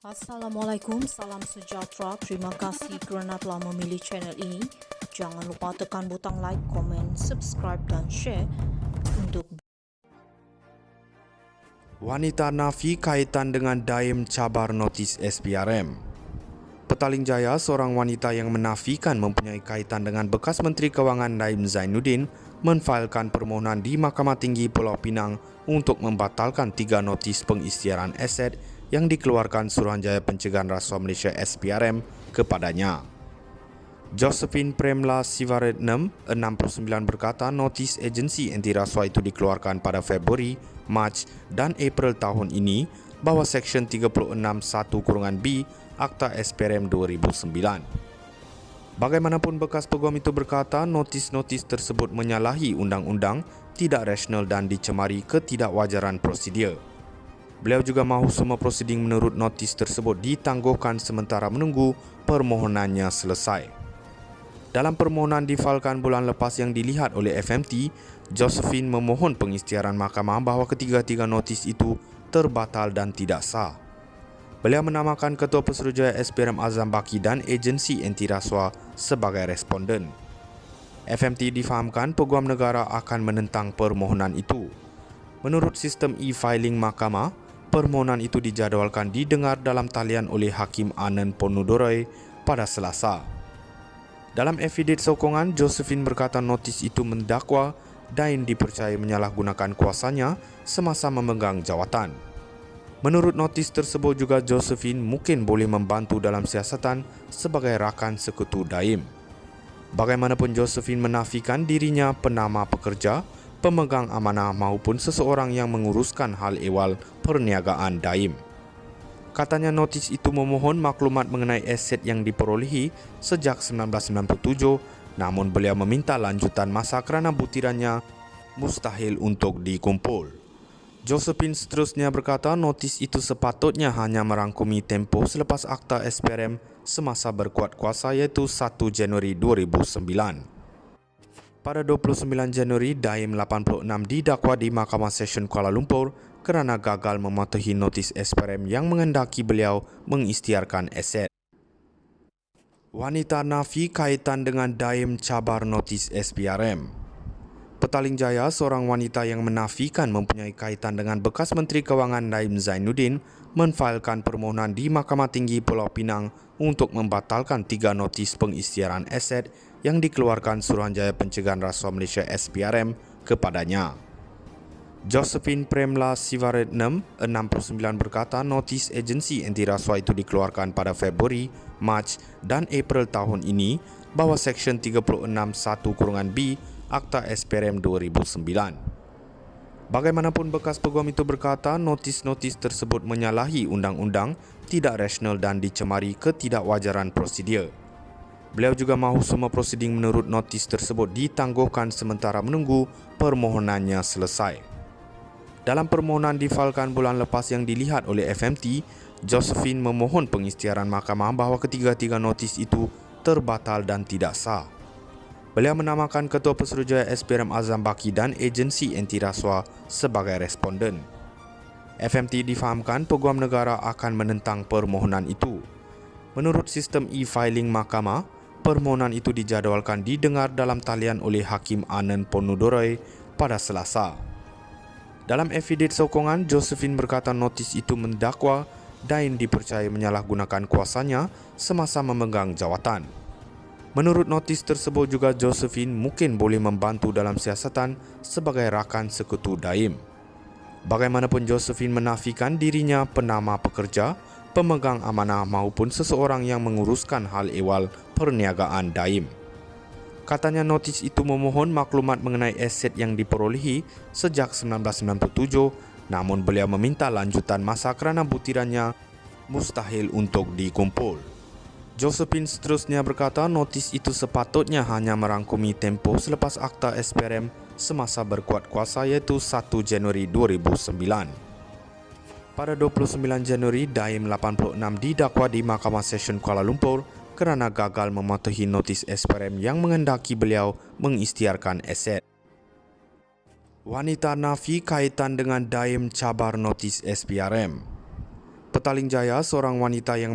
Assalamualaikum, salam sejahtera. Terima kasih kerana telah memilih channel ini. Jangan lupa tekan butang like, komen, subscribe dan share untuk Wanita nafi kaitan dengan Daim cabar notis SPRM. Petaling Jaya, seorang wanita yang menafikan mempunyai kaitan dengan bekas Menteri Kewangan Naim Zainuddin, menfailkan permohonan di Mahkamah Tinggi Pulau Pinang untuk membatalkan 3 notis pengisytiharan aset yang dikeluarkan Suruhanjaya Pencegahan Rasuah Malaysia SPRM kepadanya. Josephine Premla Sivaratnam, 69 berkata notis agensi anti rasuah itu dikeluarkan pada Februari, Mac dan April tahun ini bawah Seksyen 36(1)(b) Akta SPRM 2009. Bagaimanapun bekas peguam itu berkata notis-notis tersebut menyalahi undang-undang, tidak rasional dan dicemari ketidakwajaran prosedur. Beliau juga mahu semua prosiding menurut notis tersebut ditangguhkan sementara menunggu permohonannya selesai. Dalam permohonan difailkan bulan lepas yang dilihat oleh FMT, Josephine memohon pengisytiharan mahkamah bahawa ketiga-tiga notis itu terbatal dan tidak sah. Beliau menamakan Ketua Pesuruhjaya SPRM Azam Baki dan agensi anti rasuah sebagai responden. FMT difahamkan peguam negara akan menentang permohonan itu. Menurut sistem e-filing mahkamah, permohonan itu dijadualkan didengar dalam talian oleh Hakim Anand Ponudoroi pada Selasa. Dalam evidit sokongan, Josephine berkata notis itu mendakwa Daim dipercayai menyalahgunakan kuasanya semasa memegang jawatan. Menurut notis tersebut juga Josephine mungkin boleh membantu dalam siasatan sebagai rakan sekutu Daim. Bagaimanapun Josephine menafikan dirinya penama pekerja, pemegang amanah maupun seseorang yang menguruskan hal ehwal perniagaan Daim. Katanya notis itu memohon maklumat mengenai aset yang diperolehi sejak 1997, namun beliau meminta lanjutan masa kerana butirannya mustahil untuk dikumpul. Josephine seterusnya berkata notis itu sepatutnya hanya merangkumi tempoh selepas Akta SPRM semasa berkuat kuasa iaitu 1 Januari 2009. Pada 29 Januari, Daim 86 didakwa di Mahkamah Session Kuala Lumpur kerana gagal mematuhi notis SPRM yang menghendaki beliau mengisytiharkan aset. Wanita nafi kaitan dengan Daim cabar notis SPRM. Petaling Jaya, seorang wanita yang menafikan mempunyai kaitan dengan bekas Menteri Kewangan Naim Zainuddin, menfailkan permohonan di Mahkamah Tinggi Pulau Pinang untuk membatalkan 3 notis pengisytiharan aset yang dikeluarkan Suruhanjaya Pencegahan Rasuah Malaysia SPRM kepadanya. Josephine Premla Sivaratnam, 69 berkata notis agensi anti rasuah itu dikeluarkan pada Februari, Mac dan April tahun ini bawah Seksyen 36(1)(b) Akta SPRM 2009. Bagaimanapun bekas peguam itu berkata notis-notis tersebut menyalahi undang-undang, tidak rasional dan dicemari ketidakwajaran prosedur. Beliau juga mahu semua prosiding menurut notis tersebut ditangguhkan sementara menunggu permohonannya selesai. Dalam permohonan difailkan bulan lepas yang dilihat oleh FMT, Josephine memohon pengisytiharan mahkamah bahawa ketiga-tiga notis itu terbatal dan tidak sah. Beliau menamakan Ketua Pesuruhjaya SPRM Azam Baki dan agensi anti rasuah sebagai responden. FMT difahamkan peguam negara akan menentang permohonan itu. Menurut sistem e-filing mahkamah, permohonan itu dijadualkan didengar dalam talian oleh Hakim Anand Ponudoroi pada Selasa. Dalam evidit sokongan, Josephine berkata notis itu mendakwa Daim dipercayai menyalahgunakan kuasanya semasa memegang jawatan. Menurut notis tersebut juga Josephine mungkin boleh membantu dalam siasatan sebagai rakan sekutu Daim. Bagaimanapun Josephine menafikan dirinya penama pekerja, pemegang amanah maupun seseorang yang menguruskan hal ehwal perniagaan Daim. Katanya notis itu memohon maklumat mengenai aset yang diperolehi sejak 1997, namun beliau meminta lanjutan masa kerana butirannya mustahil untuk dikumpul. Josephine seterusnya berkata notis itu sepatutnya hanya merangkumi tempoh selepas Akta SPRM semasa berkuat kuasa iaitu 1 Januari 2009. Pada 29 Januari, Daim 86 didakwa di Mahkamah Session Kuala Lumpur kerana gagal mematuhi notis SPRM yang menghendaki beliau mengisytiharkan aset. Wanita nafi kaitan dengan Daim cabar notis SPRM. Petaling Jaya, seorang wanita yang